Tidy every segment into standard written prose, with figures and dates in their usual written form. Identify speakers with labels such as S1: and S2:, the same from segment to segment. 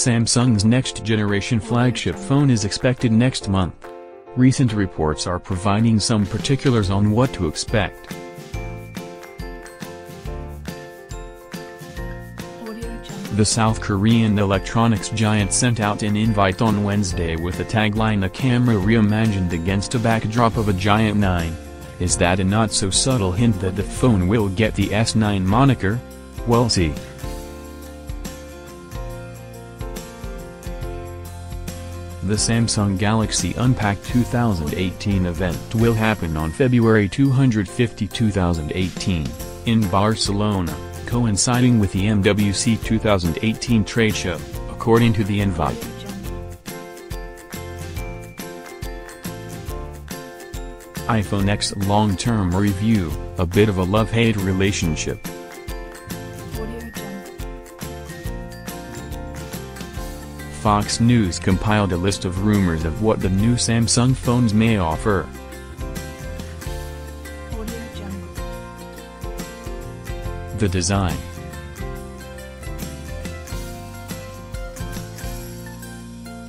S1: Samsung's next-generation flagship phone is expected next month. Recent reports are providing some particulars on what to expect. The South Korean electronics giant sent out an invite on Wednesday with the tagline "A Camera Reimagined" against a backdrop of a giant 9. Is that a not-so-subtle hint that the phone will get the S9 moniker? We'll see. The Samsung Galaxy Unpacked 2018 event will happen on February 250, 2018, in Barcelona, coinciding with the MWC 2018 trade show, according to the invite. iPhone X long-term review, a bit of a love-hate relationship. Fox News compiled a list of rumors of what the new Samsung phones may offer. The design.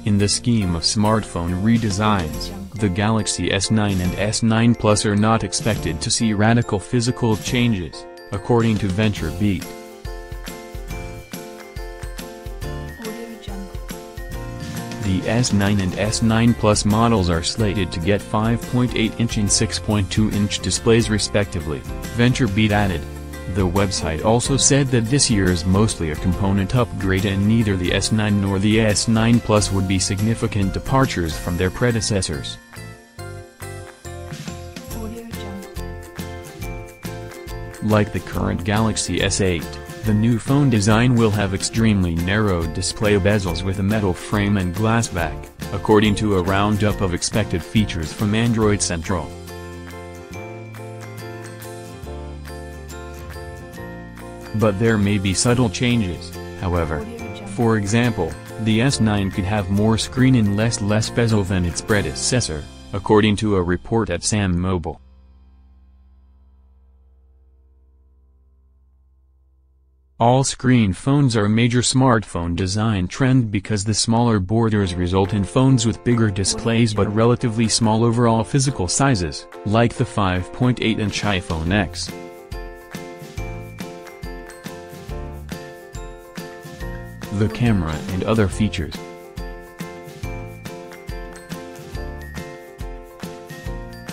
S1: In the scheme of smartphone redesigns, the Galaxy S9 and S9 Plus are not expected to see radical physical changes, according to VentureBeat. The S9 and S9 Plus models are slated to get 5.8-inch and 6.2-inch displays respectively, VentureBeat added. The website also said that this year is mostly a component upgrade and neither the S9 nor the S9 Plus would be significant departures from their predecessors. Like the current Galaxy S8, the new phone design will have extremely narrow display bezels with a metal frame and glass back, according to a roundup of expected features from Android Central. But there may be subtle changes, however. For example, the S9 could have more screen and less bezel than its predecessor, according to a report at Sam Mobile. All-screen phones are a major smartphone design trend because the smaller borders result in phones with bigger displays but relatively small overall physical sizes, like the 5.8-inch iPhone X. The camera and other features.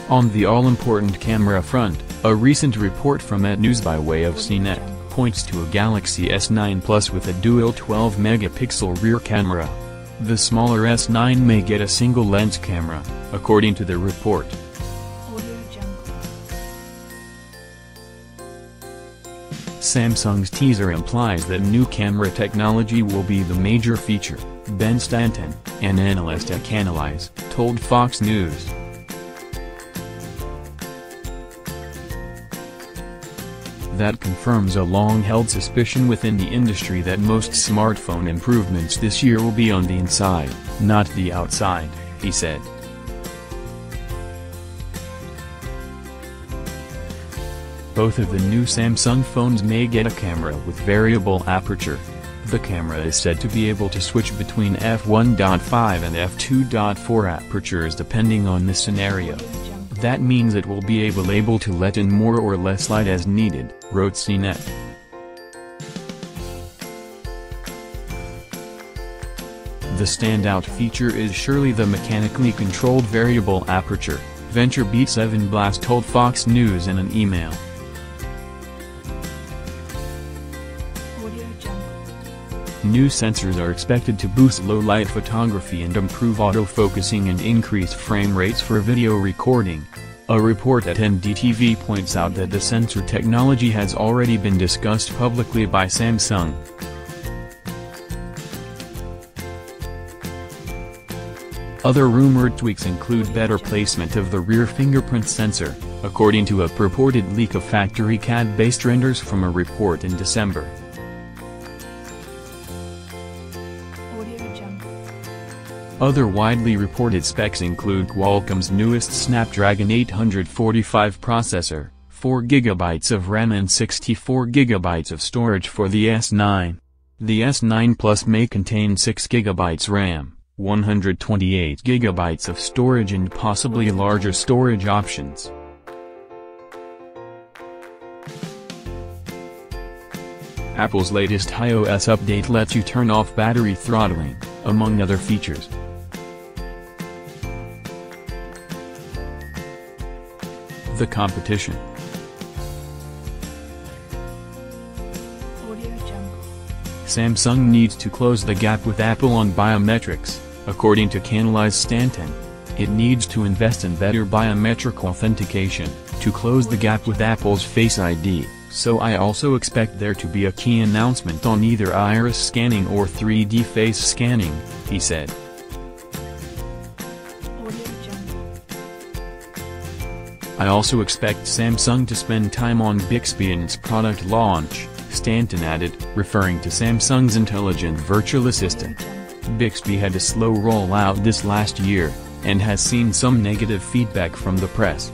S1: On the all-important camera front, a recent report from News by way of CNET points to a Galaxy S9 Plus with a dual 12-megapixel rear camera. The smaller S9 may get a single-lens camera, according to the report. Samsung's teaser implies that new camera technology will be the major feature, Ben Stanton, an analyst at Canalys, told Fox News. That confirms a long-held suspicion within the industry that most smartphone improvements this year will be on the inside, not the outside, he said. Both of the new Samsung phones may get a camera with variable aperture. The camera is said to be able to switch between f1.5 and f2.4 apertures depending on the scenario. That means it will be able to let in more or less light as needed, wrote CNET. The standout feature is surely the mechanically controlled variable aperture, VentureBeat 7 Blast told Fox News in an email. New sensors are expected to boost low-light photography and improve autofocusing and increase frame rates for video recording. A report at NDTV points out that the sensor technology has already been discussed publicly by Samsung. Other rumored tweaks include better placement of the rear fingerprint sensor, according to a purported leak of factory CAD-based renders from a report in December. Other widely reported specs include Qualcomm's newest Snapdragon 845 processor, 4GB of RAM and 64GB of storage for the S9. The S9 Plus may contain 6GB RAM, 128GB of storage and possibly larger storage options. Apple's latest iOS update lets you turn off battery throttling, among other features. The competition. Samsung needs to close the gap with Apple on biometrics, according to Canalys Stanton. It needs to invest in better biometric authentication, to close the gap with Apple's Face ID, so I also expect there to be a key announcement on either iris scanning or 3D face scanning, he said. I also expect Samsung to spend time on Bixby in its product launch, Stanton added, referring to Samsung's intelligent virtual assistant. Bixby had a slow rollout this last year, and has seen some negative feedback from the press.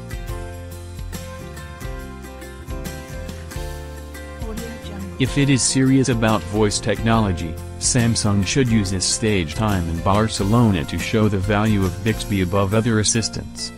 S1: If it is serious about voice technology, Samsung should use its stage time in Barcelona to show the value of Bixby above other assistants.